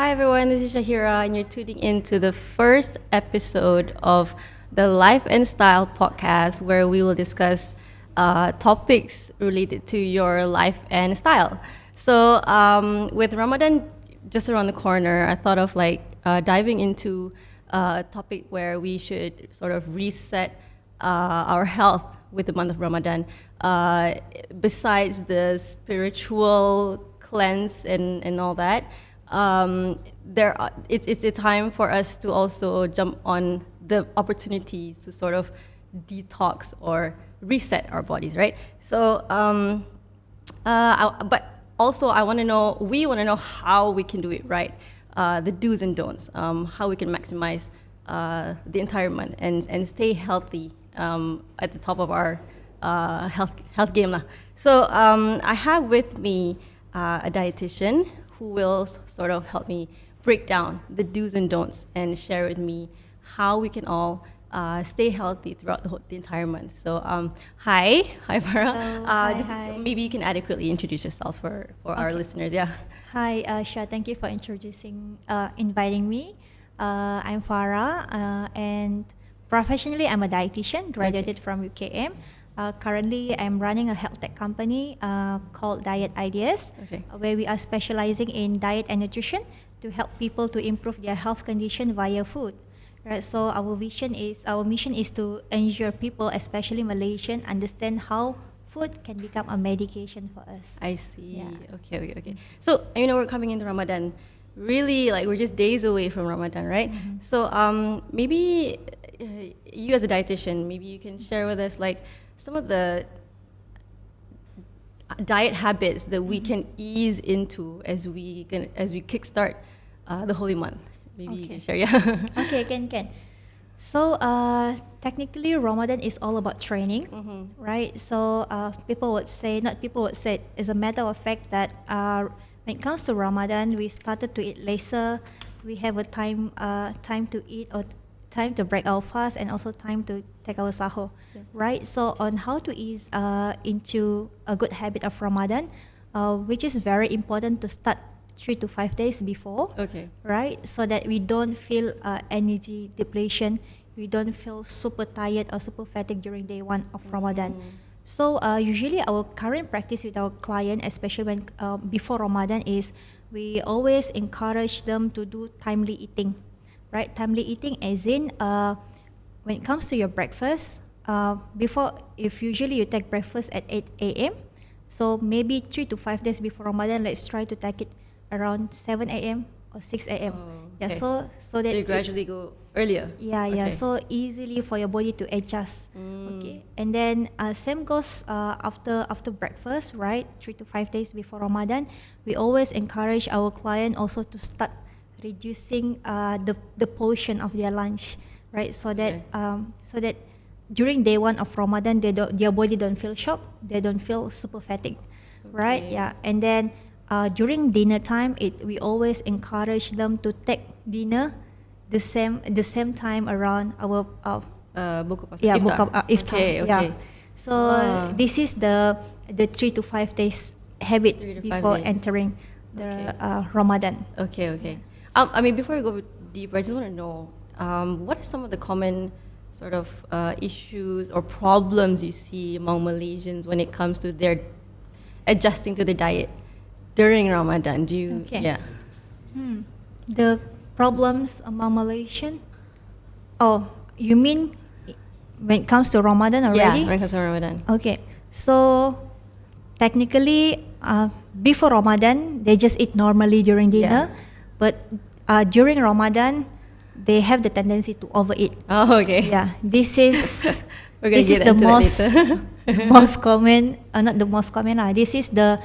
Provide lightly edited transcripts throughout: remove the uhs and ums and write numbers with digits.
Hi everyone, this is Shahira, and you're tuning in to the first episode of the Life and Style podcast, where we will discuss topics related to your life and style. So, with Ramadan just around the corner, I thought of diving into a topic where we should sort of reset our health with the month of Ramadan. Besides the spiritual cleanse and all that, it's a time for us to also jump on the opportunities to sort of detox or reset our bodies, right? So, but also we want to know how we can do it right, the do's and don'ts, how we can maximize the entire month and stay healthy at the top of our health game lah. So I have with me a dietitian who will sort of help me break down the do's and don'ts and share with me how we can all stay healthy throughout the entire month. So hi Farah. Hi. Maybe you can adequately introduce yourself for our listeners. Yeah. Hi, Shah. Thank you for inviting me. I'm Farah, and professionally, I'm a dietitian, graduated from UKM. Currently, I'm running a health tech company called Diet Ideas, where we are specializing in diet and nutrition to help people to improve their health condition via food. Right. So our mission is to ensure people, especially Malaysian, understand how food can become a medication for us. I see. Yeah. Okay. So we're coming into Ramadan. Really, we're just days away from Ramadan, right? Mm-hmm. So maybe you as a dietitian, maybe you can share with us some of the diet habits that we can ease into as we kickstart the holy month. Maybe you can share, yeah. Okay, can. So technically, Ramadan is all about training, right? So people would say, it's a matter of fact that when it comes to Ramadan, we started to eat lesser. We have a time to eat or time to break our fast, and also time to take our sahur, right? So on how to ease into a good habit of Ramadan, which is very important to start 3 to 5 days before, right? So that we don't feel energy depletion, we don't feel super tired or super fatigued during day one of Ramadan. So usually our current practice with our client, especially when before Ramadan, is we always encourage them to do timely eating, right? Timely eating as in when it comes to your breakfast, if usually you take breakfast at 8 a.m., so maybe 3 to 5 days before Ramadan, let's try to take it around 7 a.m. or 6 a.m. Yeah, so that you gradually go earlier. Yeah. So easily for your body to adjust. Okay, and then same goes after breakfast, right? 3 to 5 days before Ramadan, we always encourage our client also to start reducing the portion of their lunch, right? So that during day one of Ramadan, their body don't feel shocked, they don't feel super fatigued, right? Yeah, and then during dinner time, we always encourage them to take dinner the same time around our iftar. Okay. Yeah. So this is the 3 to 5 days habit before entering the Ramadan. Okay. I mean, before we go deeper, I just want to know what are some of the common sort of issues or problems you see among Malaysians when it comes to their adjusting to their diet during Ramadan? The problems among Malaysian? Oh, you mean when it comes to Ramadan already? Yeah, when it comes to Ramadan. Okay, so technically before Ramadan, they just eat normally during dinner, but during Ramadan, they have the tendency to overeat. Oh, okay. Yeah, this is the most common. Not the most common. This is the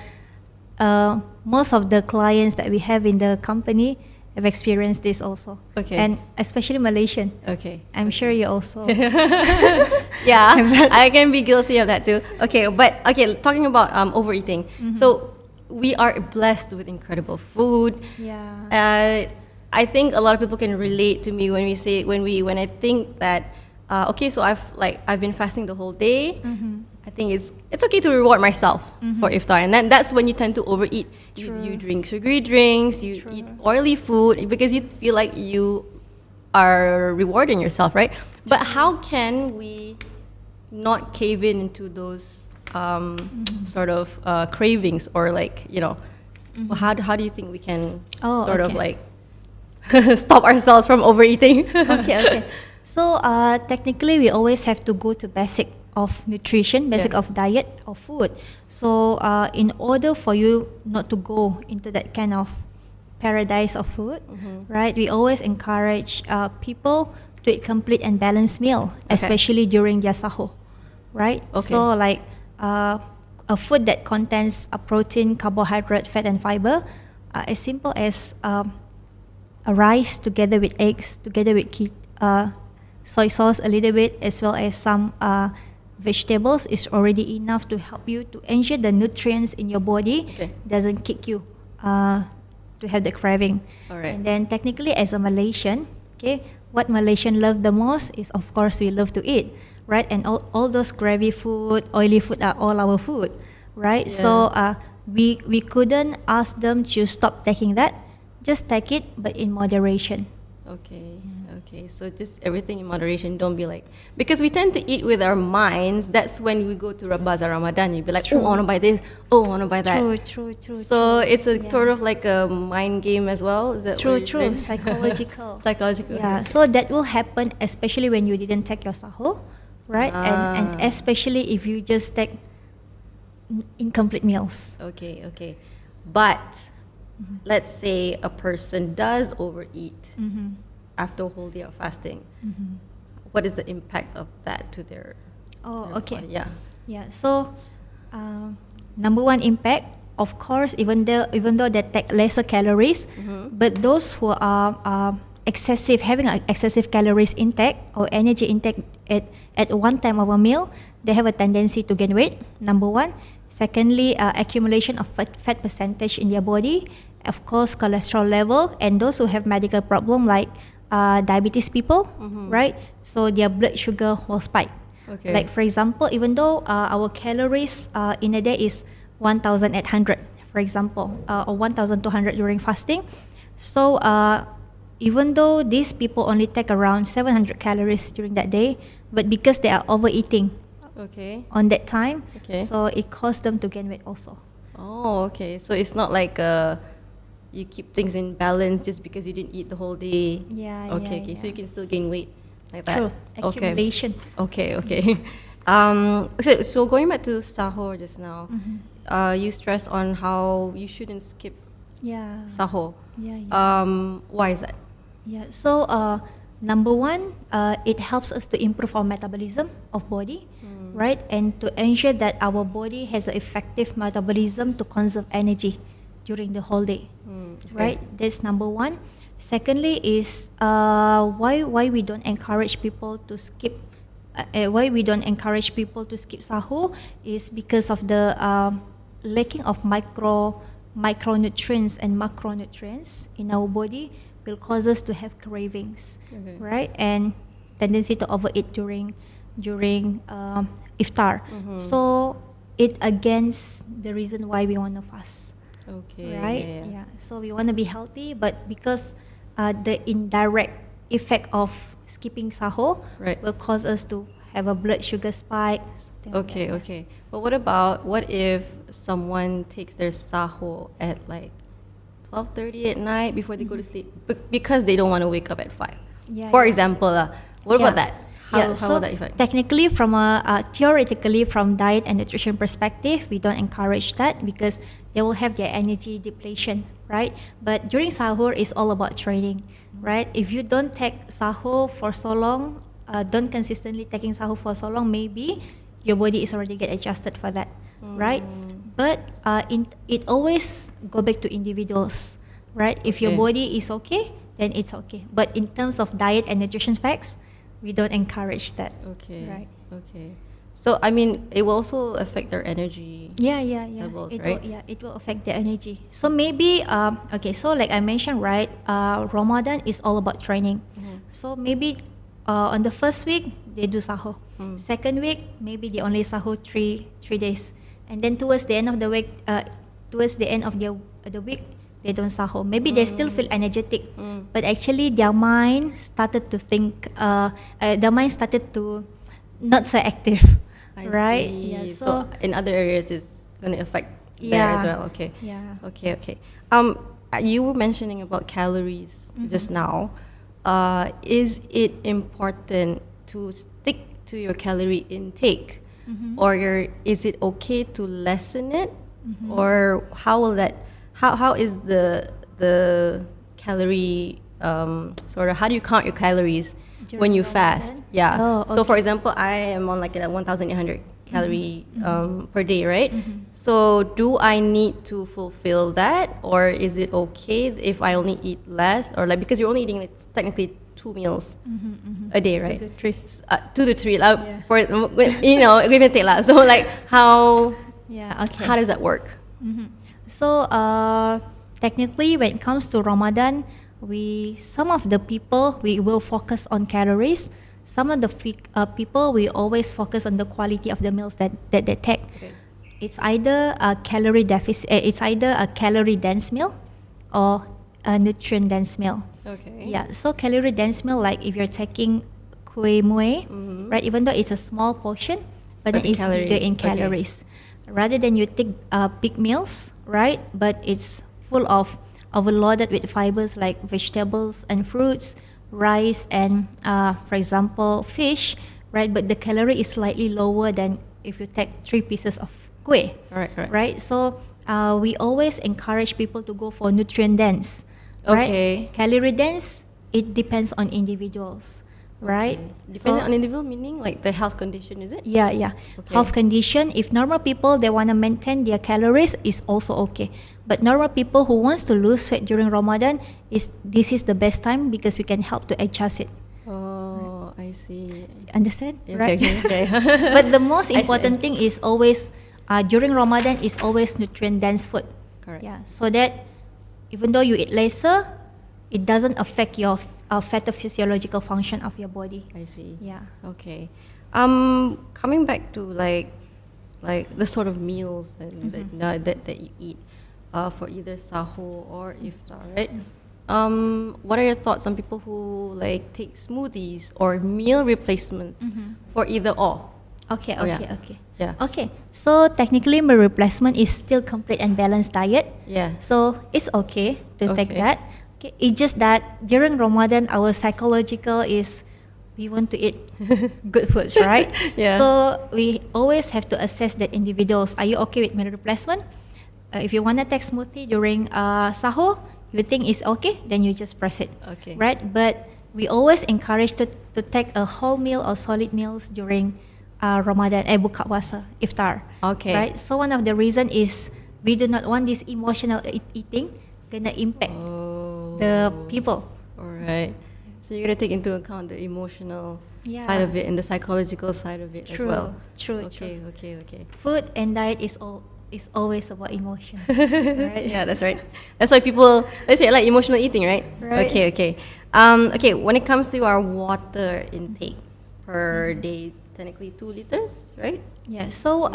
most of the clients that we have in the company have experienced this also. Okay. And especially Malaysian. Okay. I'm sure you also. Yeah, I can be guilty of that too. Okay, but talking about overeating. So we are blessed with incredible food. Yeah. I think a lot of people can relate to me when I think that so I've been fasting the whole day. I think it's okay to reward myself for iftar, and then that's when you tend to overeat. You drink sugary drinks, you eat oily food because you feel like you are rewarding yourself, right? But how can we not cave in into those sort of cravings, or like, you know, how do you think we can sort of like stop ourselves from overeating? Okay. So technically, we always have to go to basic of nutrition, basic of diet or food. So in order for you not to go into that kind of paradise of food, right? We always encourage people to eat complete and balanced meal, especially during their sahur, right? So like a food that contains a protein, carbohydrate, fat, and fiber, as simple as a rice together with eggs, together with soy sauce a little bit, as well as some vegetables is already enough to help you to ensure the nutrients in your body doesn't kick you to have the craving. And then technically as a Malaysian, what Malaysian love the most is, of course, we love to eat, right? And all those gravy food, oily food are all our food, right? So we couldn't ask them to stop taking that. Just take it, but in moderation. Okay, so just everything in moderation. Don't be like, because we tend to eat with our minds. That's when we go to Bazaar Ramadan. You'd be like, oh, I want to buy this. Oh, I want to buy that. True. So it's a sort of like a mind game as well. Is that true? Psychological. Psychological. So that will happen, especially when you didn't take your sahur, right? And especially if you just take incomplete meals. Okay. But let's say a person does overeat after a whole day of fasting. What is the impact of that to their body? So number one impact, of course, even though they take lesser calories, but those who are having an excessive calories intake or energy intake at one time of a meal, they have a tendency to gain weight, number one. Secondly, accumulation of fat percentage in their body, of course, cholesterol level, and those who have medical problem like diabetes people, right? So their blood sugar will spike. Like for example, even though our calories in a day is 1,800, for example, or 1,200 during fasting, so even though these people only take around 700 calories during that day, but because they are overeating on that time, so it caused them to gain weight also. So it's not like you keep things in balance just because you didn't eat the whole day. So you can still gain weight like that. True. Accumulation. Okay. So going back to sahur just now, you stressed on how you shouldn't skip sahur. Why is that? So number one, it helps us to improve our metabolism of body, right? And to ensure that our body has an effective metabolism to conserve energy during the whole day, right? That's number one. Secondly is why we don't encourage people to skip. Why we don't encourage people to skip sahur is because of the lacking of micronutrients and macronutrients in our body will cause us to have cravings, right? And tendency to overeat during iftar. So it against the reason why we want to fast. Right? So we want to be healthy, but because the indirect effect of skipping sahur will cause us to have a blood sugar spike. Okay. But what if someone takes their sahur at like 12:30 at night before they go to sleep because they don't want to wake up at 5? For example, what about that? How will that affect? Technically, theoretically, from diet and nutrition perspective, we don't encourage that because they will have their energy depletion, right? But during sahur, it's all about training, right? If you don't take sahur for so long, don't consistently taking sahur for so long, maybe your body is already get adjusted for that, right? But it always go back to individuals, right? If your body is okay, then it's okay. But in terms of diet and nutrition facts, we don't encourage that. Right. So I mean, it will also affect their energy. Levels, right? It will affect their energy. So maybe so like I mentioned, right? Ramadan is all about training. So maybe on the first week they do sahur. Second week, maybe they only sahur three days, and then towards the end of the week, the week, they don't sahur. Maybe they still feel energetic, but actually their mind started to think. Their mind started to not so active, I right? see. Yeah. So in other areas, it's going to affect there Yeah. as well. Okay. Yeah. Okay. You were mentioning about calories just now. Is it important to stick to your calorie intake, or is it okay to lessen it, or how will that? How is the calorie sort of? How do you count your calories when you fast? Ramadan? Yeah. Oh, So for okay. example, I am on like a 1,800 calorie per day, right? So do I need to fulfill that, or is it okay if I only eat less, or like because you're only eating like, technically 2 meals a day, right? 2 to 3. 2 to 3 Yeah. for give and take lah. So like how Yeah. Okay. how does that work? So technically, when it comes to Ramadan, some of the people we will focus on calories. Some of the people we always focus on the quality of the meals that they take. Okay. It's either a calorie deficit. It's either a calorie dense meal or a nutrient dense meal. Okay. Yeah. So calorie dense meal, like if you're taking kueh mueh, right? Even though it's a small portion, but then the it's bigger in okay. calories. Rather than you take big meals, right? But it's full of overloaded with fibers like vegetables and fruits, rice, and for example fish, right? But the calorie is slightly lower than if you take 3 pieces of kueh, right? So we always encourage people to go for nutrient dense, right? Okay. Calorie dense, it depends on individuals, right? Depending on individual, meaning like the health condition, is it? Yeah. Okay. Health condition. If normal people they want to maintain their calories, is also okay. But normal people who wants to lose weight during Ramadan, this is the best time because we can help to adjust it. Oh, I see. Understand? Okay, Right. okay. But the most I see. important thing is always during Ramadan is always nutrient dense food. Correct. Yeah. So that even though you eat lesser, it doesn't affect your pathophysiological function of your body. I see. Yeah. Okay. Coming back to like the sort of meals that you eat for either sahur or iftar, right? What are your thoughts on people who like take smoothies or meal replacements for either or? Okay. Oh, yeah. Yeah. Okay. So technically, meal replacement is still complete and balanced diet. Yeah. So it's okay to take Okay. that. Okay. It's just that during Ramadan, our psychological is we want to eat good foods, right? Yeah. So we always have to assess that individuals. Are you okay with meal replacement? If you want to take smoothie during sahur, you think it's okay, then you just press it. Okay. Right? But we always encourage to take a whole meal or solid meals during Ramadan, buka puasa, iftar. Okay. Right? So one of the reason is we do not want this emotional eating gonna impact the people. All right. So you're gonna take into account the emotional Yeah. side of it and the psychological side of it as well. True. Okay. Food and diet is always about emotion. Right? Yeah, that's right. That's why people let's say like emotional eating, right? Right. Okay. Okay. When it comes to our water intake per day, technically 2 liters, right? Yeah. So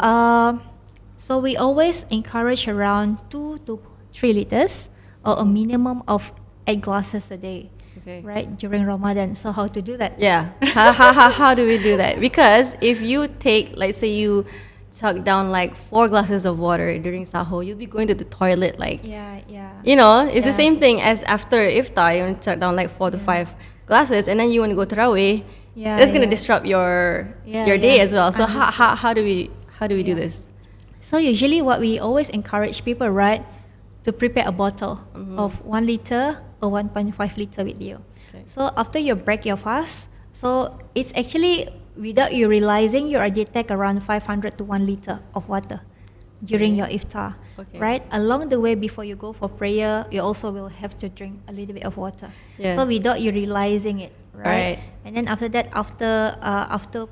we always encourage around 2 to 3 liters or a minimum of 8 glasses a day. Okay. Right, during Ramadan. So how to do that? Yeah. How do we do that? Because if you take, let's say you chug down like 4 glasses of water during sahur, you'll be going to the toilet like, Yeah. it's the Yeah. same thing as after iftar. You want to chug down like 4 to 5 glasses, and then you want to go tarawih. Yeah, That's gonna yeah. disrupt your Yeah, day yeah. as well. So Understood. how do we do Yeah. this? So usually what we always encourage people, right, to prepare a bottle of 1 liter or 1.5 liter with you. Okay. So after you break your fast, so it's actually without you realizing you already take around 500 to 1 liter of water during your iftar, Okay. right? Along the way before you go for prayer, you also will have to drink a little bit of water. Yeah. So without you realizing it, Right. right? And then after that, after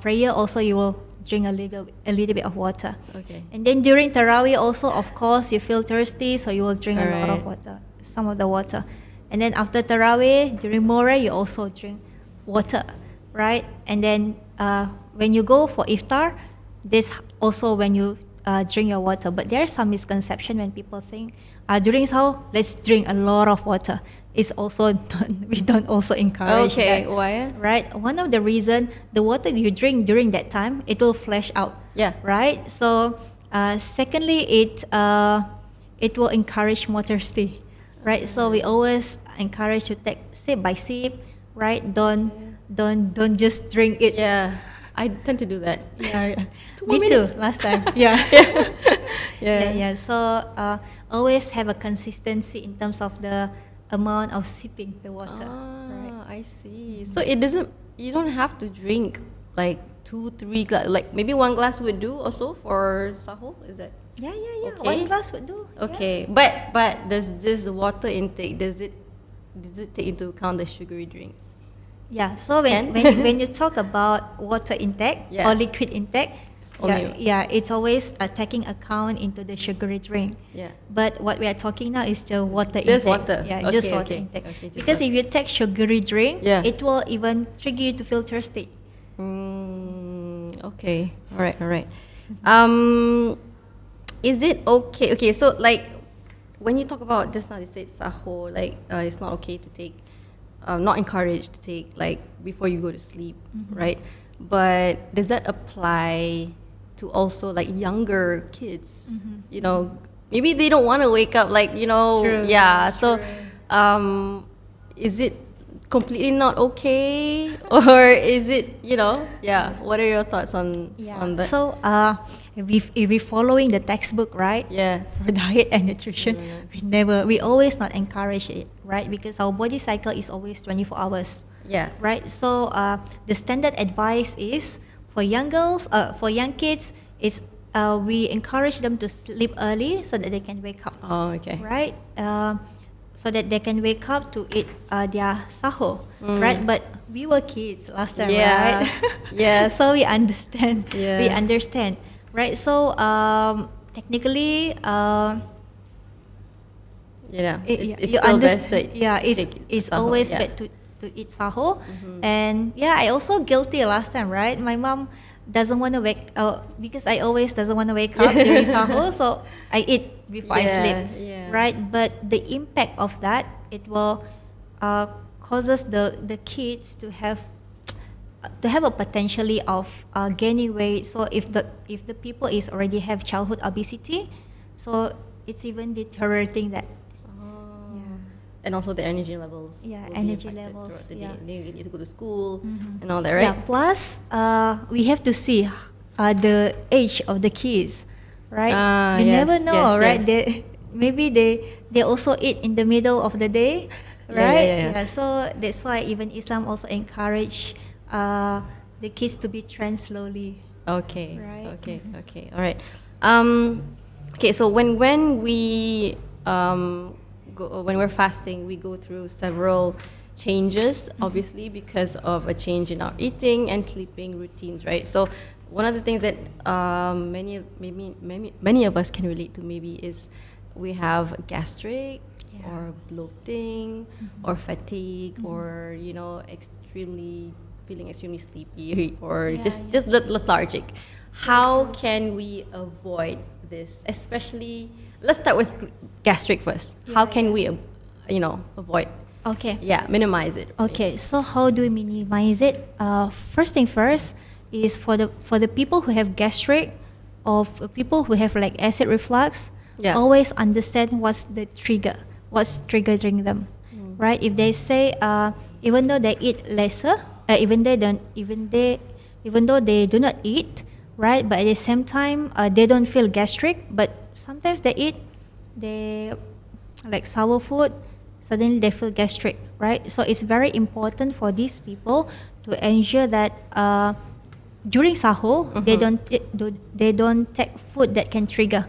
prayer also you will drink a little bit of water. Okay. And then during Tarawih also, of course, you feel thirsty, so you will drink a lot of Alright. water, some of the water. And then after Tarawih, during Moreh, you also drink water, right? And then when you go for iftar, this also when you drink your water. But there's some misconception when people think during sahur, let's drink a lot of water. It's also we don't also encourage Okay, that. why? Right. One of the reason the water you drink during that time, it will flash out. Yeah. Right. So secondly, it will encourage more thirsty. Right. So we always encourage to take sip by sip. Right. Don't just drink it. Yeah, I tend to do that. Yeah. 2 Me more too. minutes. Last time. Yeah. Yeah. So always have a consistency in terms of the amount of sipping the water. Ah, I see. So it doesn't. You don't have to drink like 2-3 glass. Like maybe 1 glass would do also for sahur. Is that Yeah. Okay. 1 glass would do. okay? But does this water intake does it take into account the sugary drinks? Yeah. So Can? when you talk about water intake Yeah. or liquid intake, Only- it's always taking account into the sugary drink. Yeah. But what we are talking now is the water Just intake. water. Yeah, Okay, just water okay. intake. Okay, just Because water. if you take sugary drink, Yeah. it will even trigger you to feel thirsty. Okay. All right. Is it okay? Okay. So like, when you talk about just now, you said sahur, like it's not okay to take, not encouraged to take like before you go to sleep, right? But does that apply to also like younger kids? You know, maybe they don't want to wake up like True, yeah. So, true. is it completely not okay, or is it yeah? What are your thoughts on that? So if we following the textbook, right? Yeah. For diet and nutrition, we always not encourage it, right? Because our body cycle is always 24 hours, Yeah. right? So the standard advice is for young girls, for young kids, is we encourage them to sleep early so that they can wake up, Oh, okay. right? So that they can wake up to eat their sahur, right? But we were kids last time, Yeah. right? Yes. So we understand. Yeah. We understand, right? So technically, It's you still best understand. to Yeah, take it's sahur, always yeah. bad to eat sahur, and yeah, I also guilty last time, right? My mom doesn't want to wake because I always doesn't want to wake up during sahur, so I eat before I sleep, Yeah. right? But the impact of that, it will causes the kids to have a potentially of gaining weight. So if the people is already have childhood obesity, so it's even deteriorating that. And also the energy levels. Yeah, will be energy impacted levels, throughout the yeah. day. They need to go to school and all that, right? Yeah. Plus, we have to see the age of the kids, right? We Yes, never know, yes, right? yes. Maybe they also eat in the middle of the day, Yeah, right? yeah. So that's why even Islam also encourage the kids to be trained slowly. Okay. Right. Okay. All right. Okay. So when we when we're fasting, we go through several changes, obviously, because of a change in our eating and sleeping routines, right? So one of the things that many of us can relate to maybe is we have gastric or bloating or fatigue or feeling extremely sleepy or just lethargic. How can we avoid this? Especially, let's start with gastric first. How can we avoid? Okay. Yeah, minimize it. Okay, so how do we minimize it? First thing first is for the people who have gastric or for people who have like acid reflux, always understand what's triggering them, right? If they say even though they eat lesser, even though they do not eat, right? But at the same time they don't feel gastric, but sometimes they like sour food, suddenly they feel gastric, right? So it's very important for these people to ensure that during sahur they don't take food that can trigger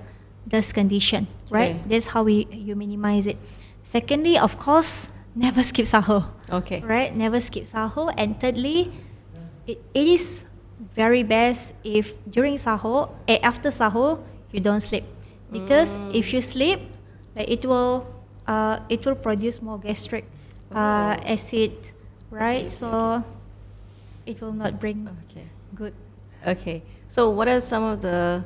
this condition, right? Okay. That's how you minimize it. Secondly, of course, never skip sahur. Okay. Right? Never skip sahur. And thirdly, it is very best if during sahur, after sahur, you don't sleep, because if you sleep, like it will produce more gastric acid, right? So it will not bring good Okay. So what are some of the,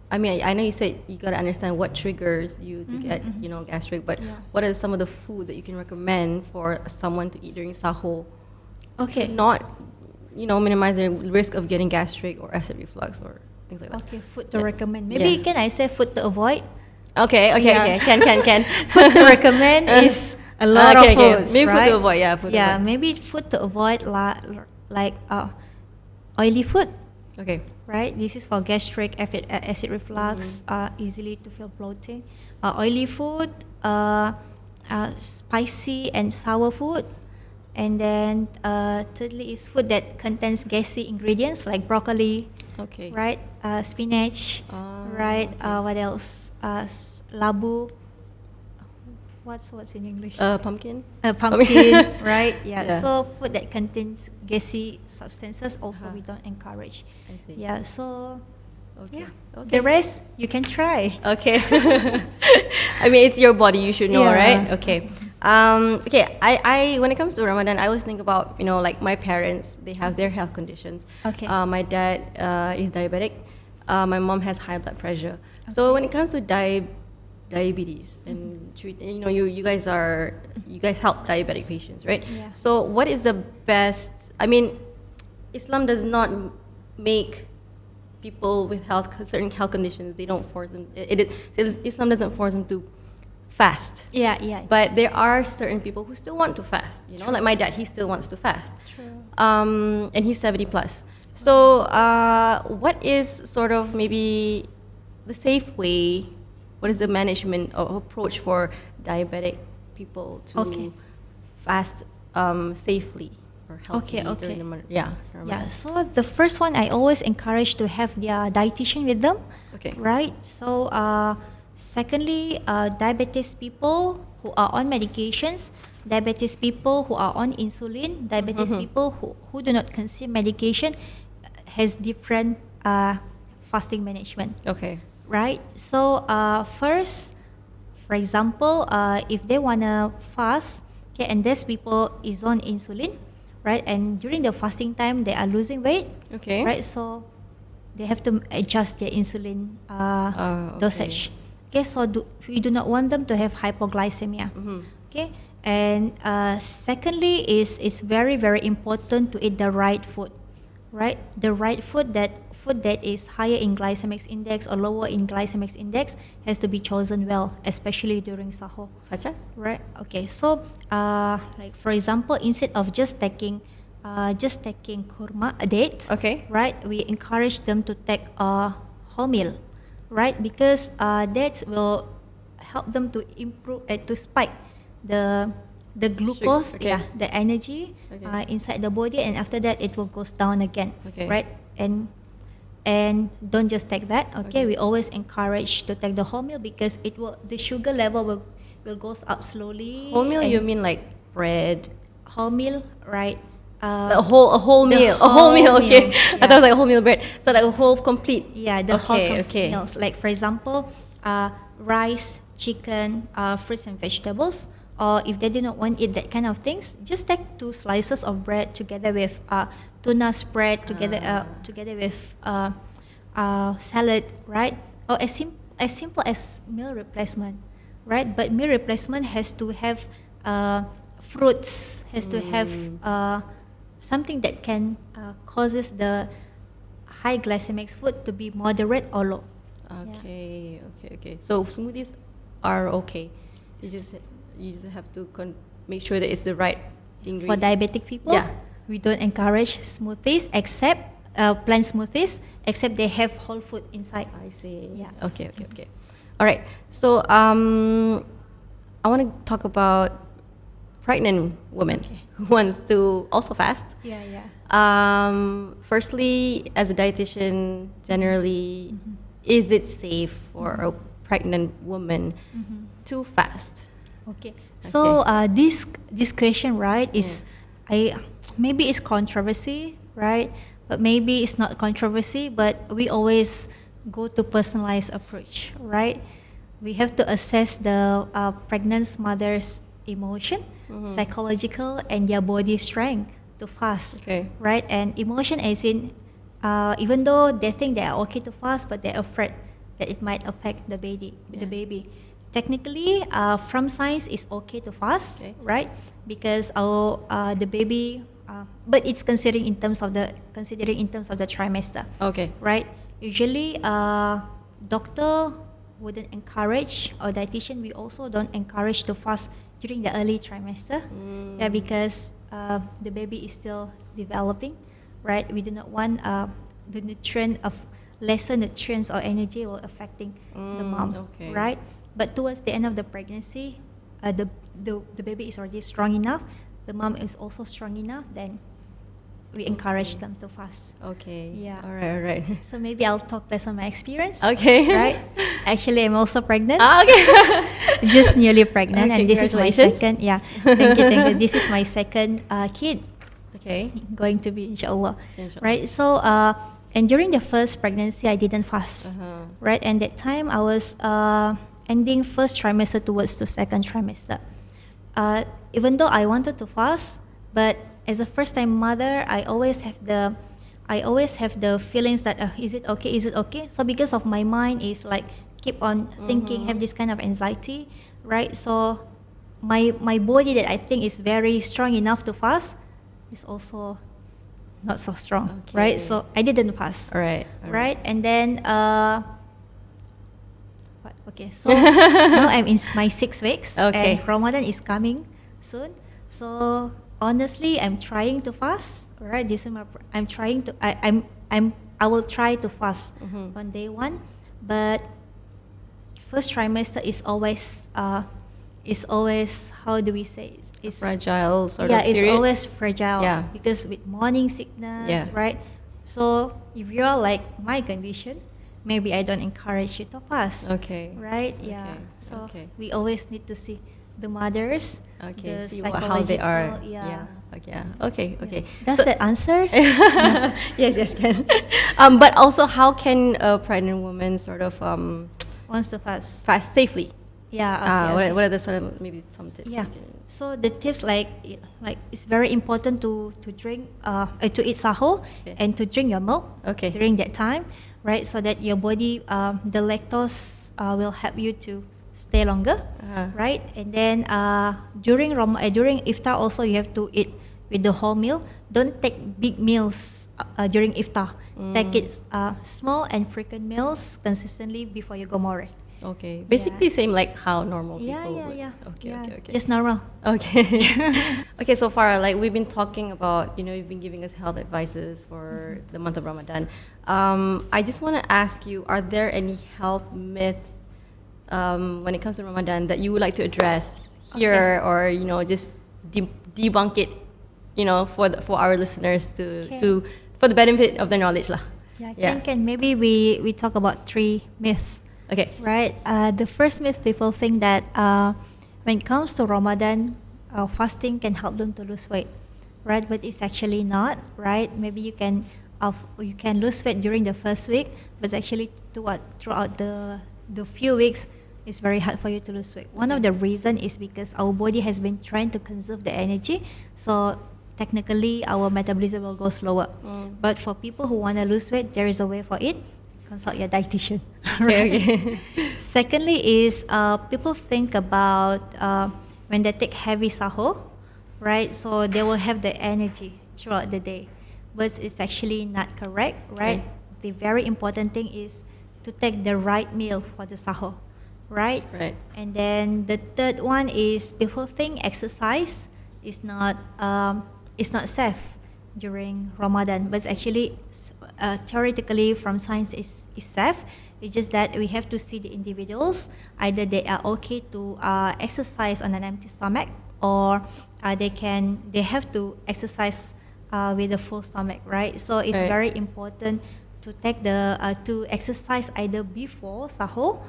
I mean, I know you said you got to understand what triggers you to get, gastric, but Yeah. what are some of the foods that you can recommend for someone to eat during sahur Okay. to not, minimize the risk of getting gastric or acid reflux or things like that? Okay, food to Yeah. recommend. Maybe Yeah. can I say food to avoid? Okay. Yeah. Can. Food to recommend is a lot of foods, Maybe right? food to avoid, yeah. Food to avoid. Maybe food to avoid like oily food, Okay. right? This is for gastric acid reflux, easily to feel bloating. Oily food, spicy and sour food. And then thirdly is food that contains gassy ingredients like broccoli, Okay. right? Spinach, right? Okay. What else? Labu. What's in English? Pumpkin. Pumpkin, right? Yeah. Yeah. So food that contains gassy substances also Uh-huh. we don't encourage. I see. Yeah. So Okay. yeah. Okay. The rest you can try. Okay. I mean, it's your body. You should know, Yeah. right? Okay. Okay. I when it comes to Ramadan, I always think about like my parents. They have their health conditions. Okay. My dad is diabetic. My mom has high blood pressure. So when it comes to diabetes and treat, you guys help diabetic patients, right? Yeah. So what is the best? I mean, Islam does not make people with certain health conditions. They don't force them. Islam doesn't force them to fast. Yeah. But there are certain people who still want to fast. Like my dad, he still wants to fast. True. And he's 70 plus. So what is sort of maybe the safe way? What is the management or approach for diabetic people to Okay. fast safely or healthily Okay. during the Yeah. Ramadan? So the first one, I always encourage to have their dietitian with them. Okay. Right. So secondly, diabetes people who are on medications, diabetes people who are on insulin, diabetes people who do not consume medication has different fasting management. Okay. Right. So first, for example, if they wanna fast, okay, and these people is on insulin, right, and during the fasting time they are losing weight, Okay. right, so they have to adjust their insulin Okay. dosage. Okay, so we do not want them to have hypoglycemia. Okay, and secondly is it's very very important to eat the right food, right? The right food that is higher in glycemic index or lower in glycemic index has to be chosen well, especially during sahur. Such as? Right. Okay. So, like for example, instead of just taking kurma, a date. Okay. Right. We encourage them to take a whole meal, right? Because dates will help them to improve to spike the glucose, okay. the energy Okay. inside the body, and after that it will goes down again. Okay. Right. And don't just take that. Okay. Okay. We always encourage to take the whole meal because the sugar level will goes up slowly. Wholemeal, and you mean like bread? whole meal, right? A whole the meal. A whole whole meal, okay. meal, I thought it was like a whole meal bread. So like a whole complete. Yeah, the whole Okay, complete okay. meals. Like for example, rice, chicken, fruits and vegetables. Or if they do not want to eat that kind of things, just take 2 slices of bread together with tuna spread, together with salad, right? Or as simple as meal replacement, right? But meal replacement has to have fruits, has to have something that can causes the high glycemic food to be moderate or low. Okay. So smoothies are okay. You just have to make sure that it's the right For ingredient. diabetic people, Yeah. we don't encourage smoothies except plant smoothies, except they have whole food inside. I see. Yeah. Okay. All right. So I want to talk about pregnant women who wants to also fast. Yeah. Firstly, as a dietitian, generally, is it safe for a pregnant woman to fast? Okay. So this question, right, is maybe it's controversy, right? But maybe it's not controversy. But we always go to personalized approach, right? We have to assess the pregnant mother's emotion, psychological, and their body strength to fast, Okay. right? And emotion as in even though they think they are okay to fast, but they're afraid that it might affect the baby. The baby. Technically, from science, it's okay to fast, right? Because the baby, but it's considering in terms of the trimester. Okay. Right. Usually, doctor wouldn't encourage, or dietitian, we also don't encourage to fast during the early trimester. Yeah, because the baby is still developing, right? We do not want the nutrient of lesser nutrients or energy will affecting the mom, right? But towards the end of the pregnancy, the baby is already strong enough, the mom is also strong enough, then we encourage them to fast. Okay. Yeah. All right. So maybe I'll talk based on my experience. Okay. Right. Actually, I'm also pregnant. Okay. Just newly pregnant, Okay, and this is my second. Yeah. Thank you. This is my second kid. Okay. Going to be, inshallah. Inshallah. Right. So, and during the first pregnancy, I didn't fast. Right. And that time I was ending first trimester towards the second trimester. Even though I wanted to fast, but as a first-time mother, I always have the feelings that is it okay? So because of my mind is like keep on thinking, have this kind of anxiety, right? So my body that I think is very strong enough to fast is also not so strong, right? So I didn't fast, Right. And then so now I'm in my 6 weeks, and Ramadan is coming soon. So honestly, I'm trying to fast. Right, I will try to fast on day 1, but first trimester is always how do we say it's fragile sort of yeah, it's period. always fragile. Yeah. Because with morning sickness, right? So if you're like my condition, maybe I don't encourage you to fast. Okay. Right? Yeah. So we always need to see the mothers. The see how they are. Yeah. Okay. Does that answer? Yes, can. But also, how can a pregnant woman sort of Wants to fast safely? Yeah. What are the sort of maybe some tips? Yeah. So the tips like it's very important to drink to eat sahur and to drink your milk during that time, right? So that your body the lactose will help you to stay longer, right? And then during iftar also you have to eat with the whole meal. Don't take big meals during iftar. Take it small and frequent meals consistently before you go more. Okay, basically same like how normal people would. Yeah. Okay. Just normal. Okay. Okay, so far, like we've been talking about, you've been giving us health advices for the month of Ramadan. I just want to ask you, are there any health myths when it comes to Ramadan that you would like to address here, or just debunk it, for our listeners to for the benefit of their knowledge lah. Can maybe we talk about 3 myths. Okay. Right. The first myth, people think that when it comes to Ramadan, fasting can help them to lose weight, right? But it's actually not, right? Maybe you can lose weight during the first week, but actually throughout the few weeks, it's very hard for you to lose weight. One of the reasons is because our body has been trying to conserve the energy, so technically our metabolism will go slower. But for people who want to lose weight, there is a way for it. Consult your dietitian. Okay. Secondly is people think about when they take heavy sahur, right? So they will have the energy throughout the day, but it's actually not correct, right? The very important thing is to take the right meal for the sahur, right? And then the third one is people think exercise is not safe during Ramadan, but actually theoretically from science is safe. It's just that we have to see the individuals, either they are okay to exercise on an empty stomach, or they have to exercise with a full stomach, right? So it's very important to take to exercise either before sahur,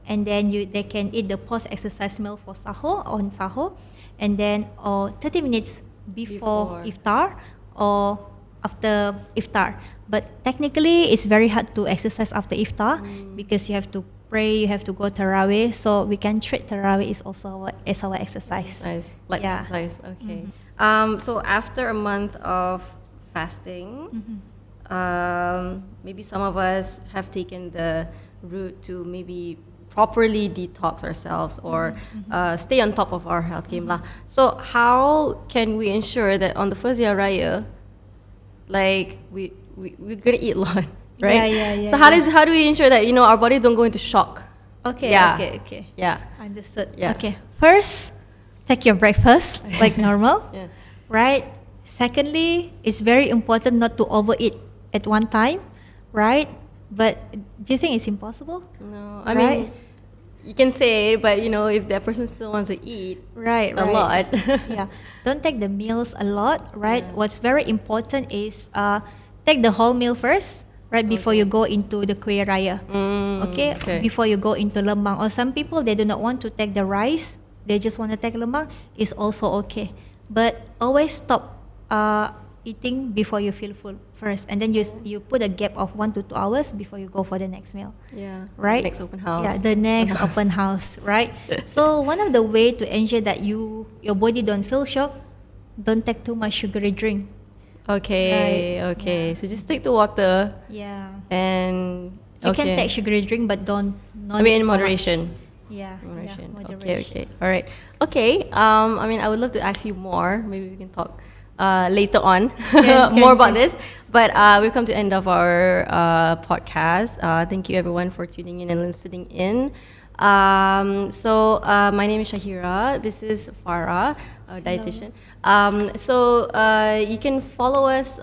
and then they can eat the post exercise meal for sahur on sahur, and then or 30 minutes before iftar or after iftar. But technically it's very hard to exercise after iftar because you have to pray, you have to go tarawih, so we can treat tarawih is also as our exercise. Exercise. Okay. So after a month of fasting, maybe some of us have taken the route to maybe properly detox ourselves or stay on top of our health game lah. So how can we ensure that on the first Hari Raya, like we're gonna eat a lot, right? Yeah. So how do we ensure that our bodies don't go into shock? Okay. Yeah. Understood. Yeah. Okay. First, take your breakfast like normal. Yeah. Right? Secondly, it's very important not to overeat at one time, right? But do you think it's impossible? No, I mean, you can say, but if that person still wants to eat right, a lot. Yeah, don't take the meals a lot, right? Yeah. What's very important is take the whole meal first, right? Before you go into the kuih raya, okay? Before you go into lembang. Or some people, they do not want to take the rice, they just want to take lembang, is also okay. But always stop eating before you feel full first, and then you put a gap of 1 to 2 hours before you go for the next meal. Yeah. Right. Next open house. Yeah, the next open house. Right. So one of the way to ensure that your body don't feel shock, don't take too much sugary drink. Okay. Right. Okay. Yeah. So just take the water. Yeah. And You can take sugary drink, but don't. I mean, in so moderation. Much. Yeah. Moderation. Moderation. Okay. All right. Okay. I mean, I would love to ask you more. Maybe we can talk later on more about this. But we've come to the end of our podcast. Thank you everyone for tuning in and listening in. So my name is Shahira. This is Farah, our dietitian. So you can follow us,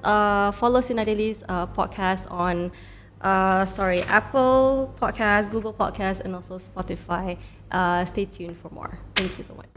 follow Sinar Daily's podcast on Apple Podcast, Google Podcast, and also Spotify. Stay tuned for more. Thank you so much.